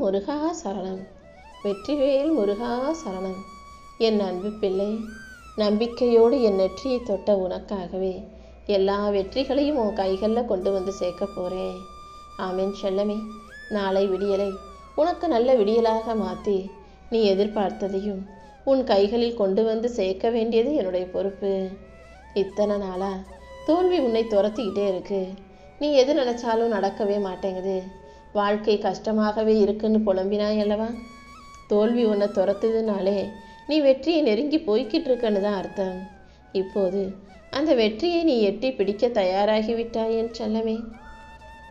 முருகா சரணம். வெற்றிவேல் முருகா சரணம். என் அன்பு பிள்ளை, நம்பிக்கையோடு என் நெற்றியை தொட்ட உனக்காகவே எல்லா வெற்றிகளையும் உன் கைகளில் கொண்டு வந்து சேர்க்க போகிறேன். ஆமேன் செல்லமே. நாளை விடியலை உனக்கு நல்ல விடியலாக மாற்றி நீ எதிர்பார்த்ததையும் உன் கைகளில் கொண்டு வந்து சேர்க்க வேண்டியது என்னுடைய பொறுப்பு. இத்தனை நாளா தோல்வி உன்னை துரத்திக்கிட்டே இருக்கு. நீ எது நினச்சாலும் நடக்கவே மாட்டேங்குது. வாழ்க்கை கஷ்டமாகவே இருக்குன்னு புலம்பினாய் அல்லவா? தோல்வி உன்னை துரத்துதுனாலே நீ வெற்றியை நெருங்கி போய்கிட்டு இருக்கன்னு தான் அர்த்தம். இப்போது அந்த வெற்றியை நீ எட்டி பிடிக்க தயாராகிவிட்டாய் என் செல்லமே.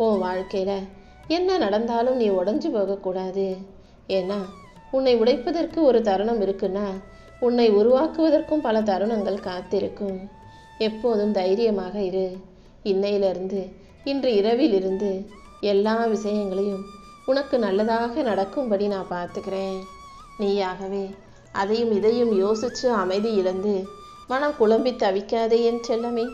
உன் வாழ்க்கையில் என்ன நடந்தாலும் நீ உடைஞ்சு போகக்கூடாது. ஏன்னா உன்னை உடைப்பதற்கு ஒரு தருணம் இருக்குன்னா உன்னை உருவாக்குவதற்கும் பல தருணங்கள் காத்திருக்கும். எப்போதும் தைரியமாக இரு. இன்னையிலிருந்து இன்று இரவிலிருந்து எல்லா விஷயங்களையும் உனக்கு நல்லதாக நடக்கும்படி நான் பார்த்துக்கிறேன். நீயாகவே அதையும் இதையும் யோசித்து அமைதி இழந்து மனம் குழம்பி தவிக்காதே என் செல்லமே.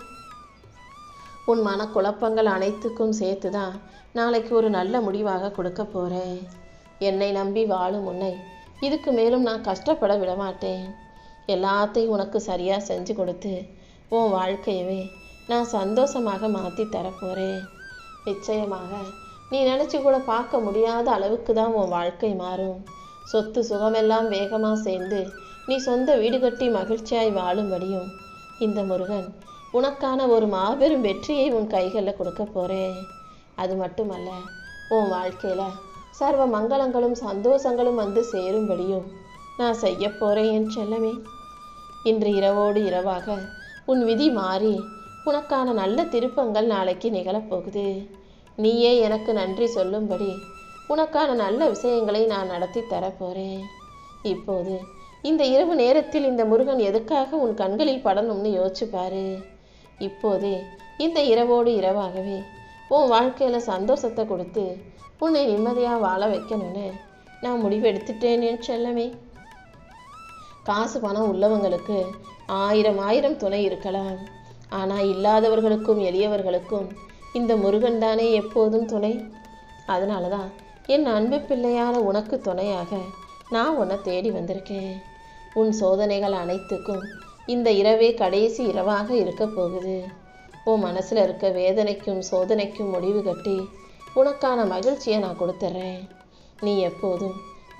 உன் மனக்குழப்பங்கள் அனைத்துக்கும் சேர்த்து தான் நாளைக்கு ஒரு நல்ல முடிவாக கொடுக்க போகிறேன். என்னை நம்பி வாழும் உன்னை இதுக்கு மேலும் நான் கஷ்டப்பட விடமாட்டேன். எல்லாத்தையும் உனக்கு சரியாக செஞ்சு கொடுத்து உன் வாழ்க்கையவே நான் சந்தோஷமாக மாற்றி தரப்போகிறேன். நிச்சயமாக நீ நினச்சி கூட பார்க்க முடியாத அளவுக்கு தான் உன் வாழ்க்கை மாறும். சொத்து சுகமெல்லாம் வேகமாக சேர்ந்து நீ சொந்த வீடு கட்டி மகிழ்ச்சியாய் வாழும்படியும் இந்த முருகன் உனக்கான ஒரு மாபெரும் வெற்றியை உன் கைகளில் கொடுக்க போகிறேன். அது மட்டுமல்ல, உன் வாழ்க்கையில் சர்வ மங்களங்களும் சந்தோஷங்களும் வந்து சேரும்படியும் நான் செய்ய போகிறேன் என் செல்லமே. இன்று இரவோடு இரவாக உன் விதி மாறி உனக்கான நல்ல திருப்பங்கள் நாளைக்கு நிகழப்போகுது. நீயே எனக்கு நன்றி சொல்லும்படி உனக்கான நல்ல விஷயங்களை நான் நடத்தி தரப்போகிறேன். இப்போது இந்த இரவு நேரத்தில் இந்த முருகன் எதுக்காக உன் கண்களில் படணும்னு யோசிச்சு பாரு. இப்போதே இந்த இரவோடு இரவாகவே உன் வாழ்க்கையில் சந்தோஷத்தை கொடுத்து உன்னை நிம்மதியாக வாழ வைக்கணும்னு நான் முடிவெடுத்துட்டேன் என் செல்லமே. காசு பணம் உள்ளவங்களுக்கு ஆயிரம் துணை இருக்கலாம். ஆனால் இல்லாதவர்களுக்கும் எளியவர்களுக்கும் இந்த முருகன் தானே எப்போதும் துணை. அதனால தான் என் அன்பு பிள்ளையான உனக்கு துணையாக நான் உன்னை தேடி வந்திருக்கேன். உன் சோதனைகள் அனைத்துக்கும் இந்த இரவே கடைசி இரவாக இருக்க போகுது. உன் மனசில் இருக்க வேதனைக்கும் சோதனைக்கும் முடிவு கட்டி உனக்கான மகிழ்ச்சியை நான் கொடுத்துட்றேன். நீ எப்போதும்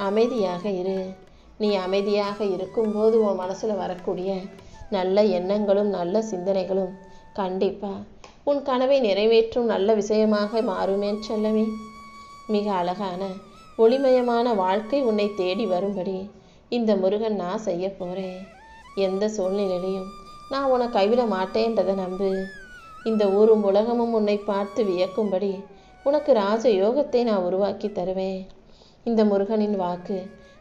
அமைதியாக இரு. நீ அமைதியாக இருக்கும்போது உன் மனசில் வரக்கூடிய நல்ல எண்ணங்களும் நல்ல சிந்தனைகளும் கண்டிப்பாக உன் கனவை நிறைவேற்றும் நல்ல விஷயமாக மாறுமே செல்லமே. மிக அழகான ஒளிமயமான வாழ்க்கை உன்னை தேடி வரும்படி இந்த முருகன் நான் செய்ய போகிறேன். எந்த சூழ்நிலையிலையும் நான் உன்னை கைவிட மாட்டேன்றதை நம்பு. இந்த ஊரும் உலகமும் உன்னை பார்த்து வியக்கும்படி உனக்கு ராஜ யோகத்தை நான் உருவாக்கி தருவேன். இந்த முருகனின் வாக்கு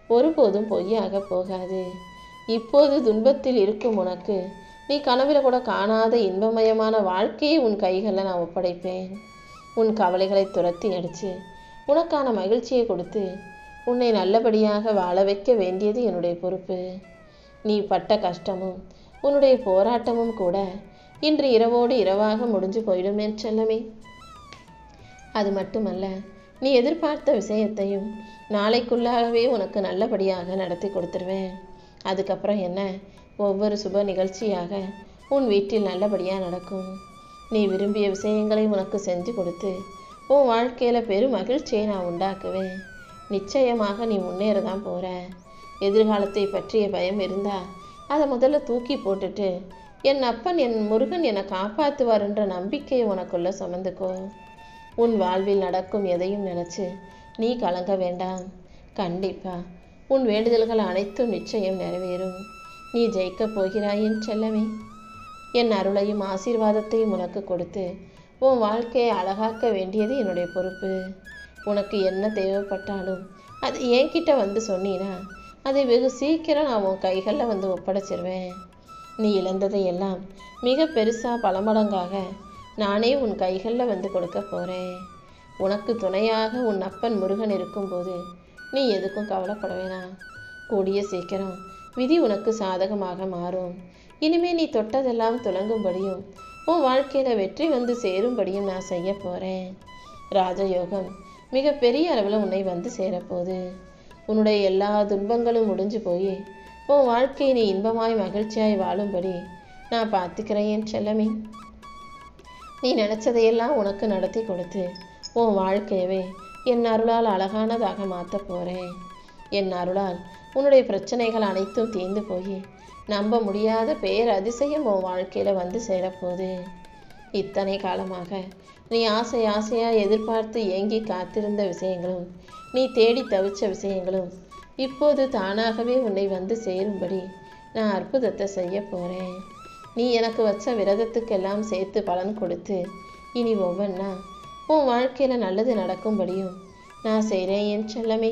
ஒருபோதும் பொய்யாக போகாது. இப்போது துன்பத்தில் இருக்கும் உனக்கு நீ கனவில் கூட காணாத இன்பமயமான வாழ்க்கையை உன் கைகளில் நான் ஒப்படைப்பேன். உன் கவலைகளை துரத்தி அடித்து உனக்கான மகிழ்ச்சியை கொடுத்து உன்னை நல்லபடியாக வாழ வைக்க வேண்டியது என்னுடைய பொறுப்பு. நீ பட்ட கஷ்டமும் உன்னுடைய போராட்டமும் கூட இன்று இரவோடு இரவாக முடிஞ்சு போயிடுமே செல்லமே. அது மட்டுமல்ல, நீ எதிர்பார்த்த விஷயத்தையும் நாளைக்குள்ளாகவே உனக்கு நல்லபடியாக நடத்தி கொடுத்துருவேன். அதுக்கப்புறம் என்ன, ஒவ்வொரு சுப நிகழ்ச்சியாக உன் வீட்டில் நல்லபடியாக நடக்கும். நீ விரும்பிய விஷயங்களை உனக்கு செஞ்சு கொடுத்து உன் வாழ்க்கையில் பெரும் மகிழ்ச்சியை நான் உண்டாக்குவேன். நிச்சயமாக நீ முன்னேற தான் போகிற. எதிர்காலத்தை பற்றிய பயம் இருந்தால் அதை முதல்ல தூக்கி போட்டுட்டு என் அப்பன் என் முருகன் என்னை காப்பாற்றுவார்ன்ற நம்பிக்கையை உனக்குள்ளே சுமந்துக்கோ. உன் வாழ்வில் நடக்கும் எதையும் நினச்சி நீ கலங்க வேண்டாம். கண்டிப்பாக உன் வேண்டுதல்கள் அனைத்தும் நிச்சயம் நிறைவேறும். நீ ஜெயிக்கப் போகிறாய் என் செல்லமே. என் அருளையும் ஆசீர்வாதத்தையும் உனக்கு கொடுத்து உன் வாழ்க்கையை அழகாக்க வேண்டியது என்னுடைய பொறுப்பு. உனக்கு என்ன தேவைப்பட்டாலும் அது என்கிட்ட வந்து சொன்னீன்னா அதை வெகு சீக்கிரம் நான் உன் கைகளில் வந்து ஒப்படைச்சிருவேன். நீ இழந்ததை எல்லாம் மிக பெருசாக பல மடங்காக நானே உன் கைகளில் வந்து கொடுக்க போகிறேன். உனக்கு துணையாக உன் அப்பன் முருகன் இருக்கும்போது நீ எதுக்கும் கவலைப்பட வேணாம். கூடிய சீக்கிரம் விதி உனக்கு சாதகமாக மாறும். இனிமேல் நீ தொட்டதெல்லாம் துலங்கும்படியும் உன் வாழ்க்கையில் வெற்றி வந்து சேரும்படியும் நான் செய்ய போகிறேன். ராஜயோகம் மிக பெரிய அளவில் உன்னை வந்து சேரப்போகுது. உன்னுடைய எல்லா துன்பங்களும் முடிஞ்சு போய் உன் வாழ்க்கையை நீ இன்பமாய் மகிழ்ச்சியாய் வாழும்படி நான் பார்த்துக்கிறேன் என் செல்லமே. நீ நினச்சதையெல்லாம் உனக்கு நடத்தி கொடுத்து உன் வாழ்க்கையவே என் அருளால் அழகானதாக மாற்ற போகிறேன். என் அருளால் உன்னுடைய பிரச்சனைகள் அனைத்தும் தீர்ந்து போய் நம்ப முடியாத பேரதிசயம் உன் வாழ்க்கையில் வந்து சேரப்போகுது. இத்தனை காலமாக நீ ஆசையாக எதிர்பார்த்து ஏங்கி காத்திருந்த விஷயங்களும் நீ தேடி தவிச்ச விஷயங்களும் இப்போது தானாகவே உன்னை வந்து சேரும்படி நான் அற்புதத்தை செய்ய போகிறேன். நீ எனக்கு வச்ச விரதத்துக்கெல்லாம் சேர்த்து பலன் கொடுத்து இனி ஒவ்வொன்றா உன் வாழ்க்கையில் நல்லது நடக்கும்படியும் நான் செய்கிறேன் என் செல்லமே.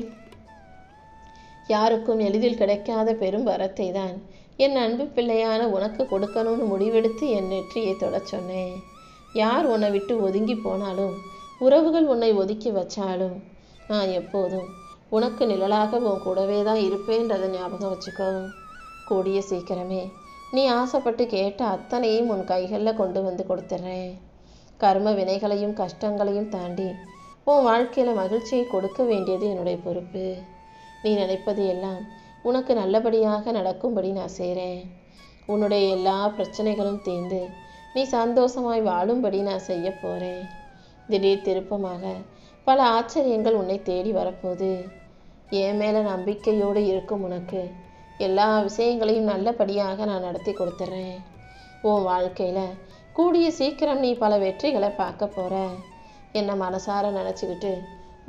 யாருக்கும் எளிதில் கிடைக்காத பெரும் வரத்தை தான் என் அன்பு பிள்ளையான உனக்கு கொடுக்கணும்னு முடிவெடுத்து என் நெற்றியை தொட சொன்னேன். யார் உன்னை விட்டு ஒதுங்கி போனாலும், உறவுகள் உன்னை ஒதுக்கி வச்சாலும், நான் எப்போதும் உனக்கு நிழலாக உன் கூடவே தான் இருப்பேன்றதை ஞாபகம் வச்சுக்கோ. கூடிய சீக்கிரமே நீ ஆசைப்பட்டு கேட்ட அத்தனையும் உன் கைகளில் கொண்டு வந்து கொடுத்துட்றேன். கர்ம வினைகளையும் கஷ்டங்களையும் தாண்டி உன் வாழ்க்கையில் மகிழ்ச்சியை கொடுக்க வேண்டியது என்னுடைய பொறுப்பு. நீ நினைப்பது எல்லாம் உனக்கு நல்லபடியாக நடக்கும்படி நான் செய்கிறேன். உன்னுடைய எல்லா பிரச்சனைகளும் தீர்ந்து நீ சந்தோஷமாய் வாழும்படி நான் செய்ய போகிறேன். திடீர் திருப்பமாக பல ஆச்சரியங்கள் உன்னை தேடி வரப்போகுது. என் மேலே நம்பிக்கையோடு இருக்கும் உனக்கு எல்லா விஷயங்களையும் நல்லபடியாக நான் நடத்தி கொடுத்துட்றேன். உன் வாழ்க்கையில் கூடிய சீக்கிரம் நீ பல வெற்றிகளை பார்க்க போகிற. என்னை மனசார நினச்சிக்கிட்டு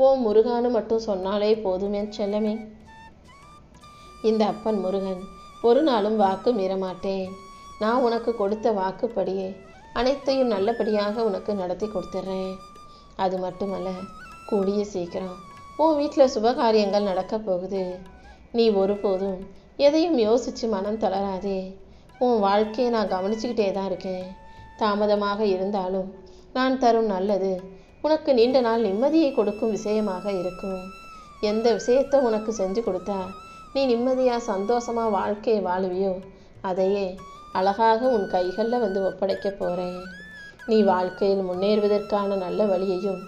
ஓம் முருகான்னு மட்டும் சொன்னாலே போதும் என் செல்லமே. இந்த அப்பன் முருகன் ஒரு நாளும் வாக்கு மீறமாட்டேன். நான் உனக்கு கொடுத்த வாக்குப்படியே அனைத்தையும் நல்லபடியாக உனக்கு நடத்தி கொடுத்துட்றேன். அது மட்டுமல்ல, கூடிய சீக்கிரம் உன் வீட்டில் சுபகாரியங்கள் நடக்க போகுது. நீ ஒருபோதும் எதையும் யோசித்து மனம் தளராதே. உன் வாழ்க்கையை நான் கவனிச்சுக்கிட்டே தான் இருக்கேன். தாமதமாக இருந்தாலும் நான் தரும் நல்லது உனக்கு நீண்ட நாள் நிம்மதியை கொடுக்கும் விஷயமாக இருக்கும். எந்த விஷயத்தை உனக்கு செஞ்சு கொடுத்தா நீ நிம்மதியாக சந்தோஷமாக வாழ்க்கையை வாழுவியோ அதையே அழகாக உன் கைகளில் வந்து ஒப்படைக்க போகிறேன். நீ வாழ்க்கையில் முன்னேறுவதற்கான நல்ல வழியையும்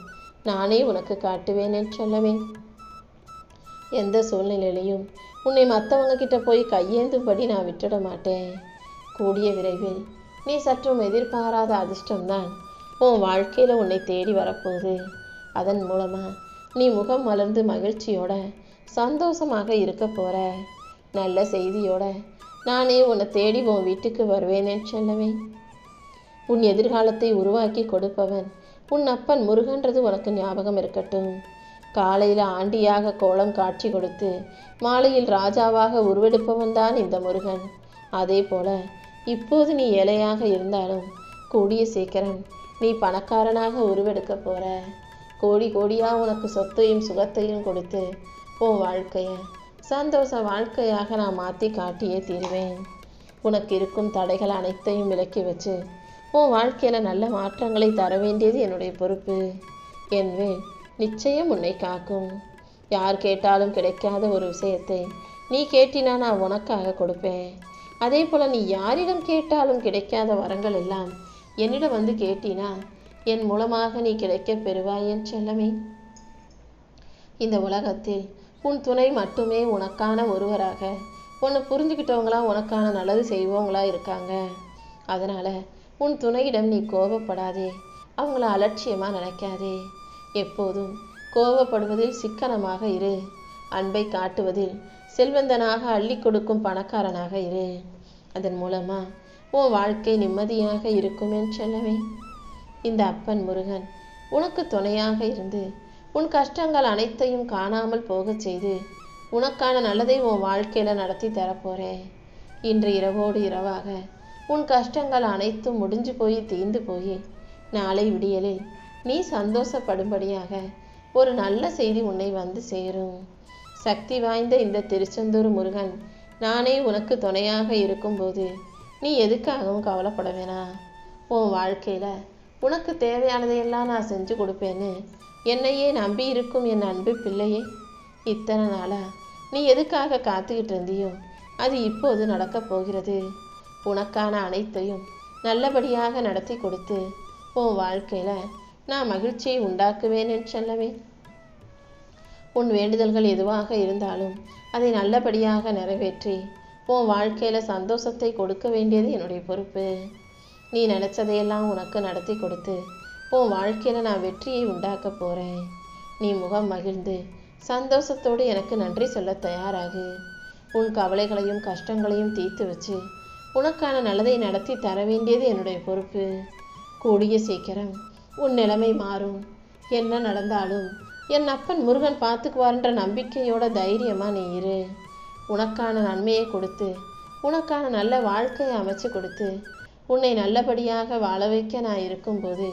நானே உனக்கு காட்டுவேன் என்று சொல்லவே. எந்த சூழ்நிலையிலையும் உன்னை மற்றவங்க கிட்ட போய் கையேந்தும்படி நான் விட்டுட மாட்டேன். கூடிய விரைவில் நீ சற்றும் எதிர்பாராத அதிர்ஷ்டம்தான் உன் வாழ்க்கையில் உன்னை தேடி வரப்போகுது. அதன் மூலமாக நீ முகம் மலர்ந்து மகிழ்ச்சியோட சந்தோஷமாக இருக்க போகிற. நல்ல செய்தியோட நானே உன்னை தேடி உன் வீட்டுக்கு வருவேனே சொல்லவே. உன் எதிர்காலத்தை உருவாக்கி கொடுப்பவன் உன் அப்பன் முருகன்றது உனக்கு ஞாபகம் இருக்கட்டும். காலையில் ஆண்டியாக கோலம் காட்சி கொடுத்து மாலையில் ராஜாவாக உருவெடுப்பவன் தான் இந்த முருகன். அதே போல இப்போது நீ ஏழையாக இருந்தாலும் கூடிய சீக்கிரம் நீ பணக்காரனாக உருவெடுக்க போகிற. கோடி கோடியாக உனக்கு சொத்தையும் சுகத்தையும் கொடுத்து உன் வாழ்க்கையை சந்தோஷ வாழ்க்கையாக நான் மாற்றி காட்டியே தீருவேன். உனக்கு இருக்கும் தடைகள் அனைத்தையும் விலக்கி வச்சு உன் வாழ்க்கையில் நல்ல மாற்றங்களை தர வேண்டியது என்னுடைய பொறுப்பு. என் வேல் நிச்சயம் உன்னை காக்கும். யார் கேட்டாலும் கிடைக்காத ஒரு விஷயத்தை நீ கேட்டினா நான் உனக்காக கொடுப்பேன். அதே போல் நீ யாரிடம் கேட்டாலும் கிடைக்காத வரங்கள் எல்லாம் என்னிடம் வந்து கேட்டினா என் மூலமாக நீ கிடைக்க பெறுவாய் என் செல்லமே. இந்த உலகத்தில் உன் துணை மட்டுமே உனக்கான ஒருவராக, உன்னை புரிஞ்சுக்கிட்டவங்களா உனக்கான நல்லது செய்வோங்களா இருக்காங்க. அதனால் உன் துணையிடம் நீ கோபப்படாதே, அவங்கள அலட்சியமாக நினைக்காதே. எப்போதும் கோபப்படுவதில் சிக்கனமாக இரு. அன்பை காட்டுவதில் செல்வந்தனாக அள்ளி கொடுக்கும் பணக்காரனாக இரு. அதன் மூலமாக உன் வாழ்க்கை நிம்மதியாக இருக்கும் என் செல்லமே. இந்த அப்பன் முருகன் உனக்கு துணையாக இருந்து உன் கஷ்டங்கள் அனைத்தையும் காணாமல் போகச் செய்து உனக்கான நல்லதை உன் வாழ்க்கையில் நடத்தி தரப்போகிறேன். இன்று இரவோடு இரவாக உன் கஷ்டங்கள் அனைத்தும் முடிஞ்சு போய் தீர்ந்து போய் நாளை விடியலில் நீ சந்தோஷப்படும்படியாக ஒரு நல்ல செய்தி உன்னை வந்து சேரும். சக்தி வாய்ந்த இந்த திருச்செந்தூர் முருகன் நானே உனக்கு துணையாக இருக்கும்போது நீ எதுக்காகவும் கவலைப்பட வேணாம். உன் வாழ்க்கையில் உனக்கு தேவையானதையெல்லாம் நான் செஞ்சு கொடுப்பேன்னு என்னையே நம்பி இருக்கும் என் அன்பு பிள்ளையே. இத்தனை நாளாக நீ எதுக்காக காத்துக்கிட்டு இருந்தியோ அது இப்போது நடக்கப் போகிறது. உனக்கான அனைத்தையும் நல்லபடியாக நடத்தி கொடுத்து உன் வாழ்க்கையில் நான் மகிழ்ச்சியை உண்டாக்குவேன் என்று சொல்லவே. உன் வேண்டுதல்கள் எதுவாக இருந்தாலும் அதை நல்லபடியாக நிறைவேற்றி உன் வாழ்க்கையில் சந்தோஷத்தை கொடுக்க வேண்டியது என்னுடைய பொறுப்பு. நீ நினச்சதையெல்லாம் உனக்கு நடத்தி கொடுத்து உன் வாழ்க்கையில் நான் வெற்றியை உண்டாக்க போகிறேன். நீ முகம் மகிழ்ந்து சந்தோஷத்தோடு எனக்கு நன்றி சொல்ல தயாராகு. உன் கவலைகளையும் கஷ்டங்களையும் தீர்த்து வச்சு உனக்கான நல்லதை நடத்தி தர வேண்டியது என்னுடைய பொறுப்பு. கூடிய சீக்கிரம் உன் நிலைமை மாறும். என்ன நடந்தாலும் என் அப்பன் முருகன் பார்த்துக்குவார்ன்ற நம்பிக்கையோட தைரியமாக நீ இரு. உனக்கான நன்மையை கொடுத்து உனக்கான நல்ல வாழ்க்கையை அமைச்சு கொடுத்து உன்னை நல்லபடியாக வாழ வைக்க நான் இருக்கும்போது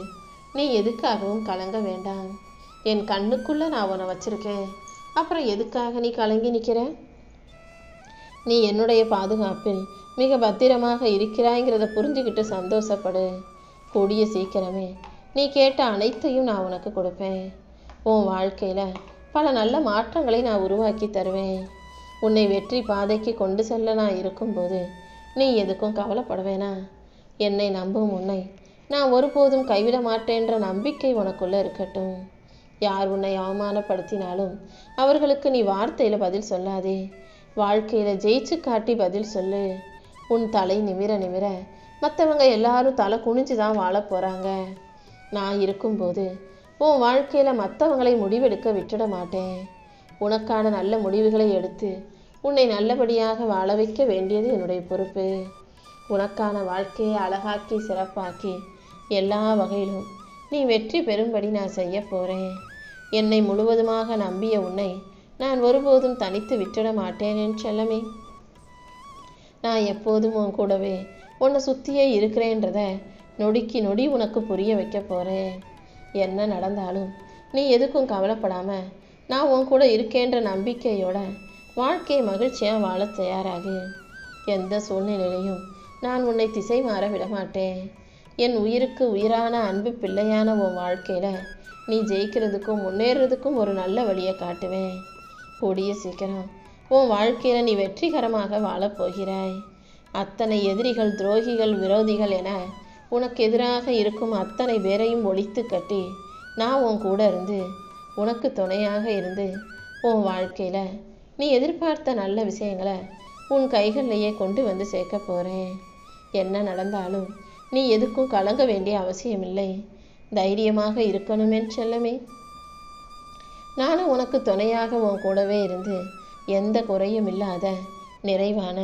நீ எதுக்காகவும் கலங்க வேண்டாம். என் கண்ணுக்குள்ளே நான் உன்னை வச்சிருக்கேன். அப்புறம் எதுக்காக நீ கலங்கி நிற்கிற? நீ என்னுடைய பாதுகாப்பில் மிக பத்திரமாக இருக்கிறாய்ங்கிறத புரிஞ்சுக்கிட்டு சந்தோஷப்படு. கூடிய சீக்கிரமே நீ கேட்ட அனைத்தையும் நான் உனக்கு கொடுப்பேன். உன் வாழ்க்கையில் பல நல்ல மாற்றங்களை நான் உருவாக்கி தருவேன். உன்னை வெற்றி பாதைக்கு கொண்டு செல்ல நான் இருக்கும்போது நீ எதுக்கும் கவலைப்பட வேணாம். என்னை நம்பும் உன்னை நான் ஒருபோதும் கைவிட மாட்டேன்ற நம்பிக்கை உனக்குள்ளே இருக்கட்டும். யார் உன்னை அவமானப்படுத்தினாலும் அவர்களுக்கு நீ வார்த்தையில் பதில் சொல்லாதே. வாழ்க்கையில் ஜெயிச்சு காட்டி பதில் சொல்லு. உன் தலை நிமிர நிமிர மற்றவங்க எல்லாரும் தலை குனிஞ்சு தான் வாழ போகிறாங்க. நான் இருக்கும்போது உன் வாழ்க்கையில் மற்றவங்களை முடிவெடுக்க விட்டுட மாட்டேன். உனக்கான நல்ல முடிவுகளை எடுத்து உன்னை நல்லபடியாக வாழ வைக்க வேண்டியது என்னுடைய பொறுப்பு. உனக்கான வாழ்க்கையை அழகாக்கி சிறப்பாக்கி எல்லா வகையிலும் நீ வெற்றி பெறும்படி நான் செய்ய போகிறேன். என்னை முழுவதுமாக நம்பிய உன்னை நான் ஒருபோதும் தனித்து விட்டுட மாட்டேன் என் செல்லமே. நான் எப்போதும் உன் கூடவே உன்னை சுற்றியே இருக்கிறேன்றத நொடிக்கு நொடி உனக்கு புரிய வைக்க போகிறேன். என்ன நடந்தாலும் நீ எதுக்கும் கவலைப்படாமல் நான் உன் கூட இருக்கேன்ற நம்பிக்கையோட வாழ்க்கையை மகிழ்ச்சியாக வாழ தயாராகு. எந்த சூழ்நிலையிலையும் நான் உன்னை திசை மாற விடமாட்டேன். என் உயிருக்கு உயிரான அன்பு பிள்ளையான உன் வாழ்க்கையில் நீ ஜெயிக்கிறதுக்கும் முன்னேறதுக்கும் ஒரு நல்ல வழியை காட்டுவேன். கூடிய சீக்கிரம் உன் வாழ்க்கையில் நீ வெற்றிகரமாக வாழப்போகிறாய். அத்தனை எதிரிகள், துரோகிகள், விரோதிகள் என உனக்கு எதிராக இருக்கும் அத்தனை பேரையும் ஒழித்து கட்டி நான் உன் கூட இருந்து உனக்கு துணையாக இருந்து உன் வாழ்க்கையில் நீ எதிர்பார்த்த நல்ல விஷயங்களை உன் கைகளிலேயே கொண்டு வந்து சேர்க்க போகிறேன். என்ன நடந்தாலும் நீ எதுக்கும் கலங்க வேண்டிய அவசியமில்லை. தைரியமாக இருக்கணும் என் செல்லமே. நானும் உனக்கு துணையாக உன் கூடவே இருந்து எந்த குறையும் இல்லாத நிறைவான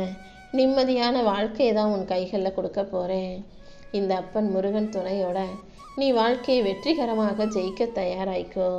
நிம்மதியான வாழ்க்கையை தான் உன் கைகளில் கொடுக்க போகிறேன். இந்த அப்பன் முருகன் துணையோட நீ வாழ்க்கையை வெற்றிகரமாக ஜெயிக்க தயாராய்க்கோ.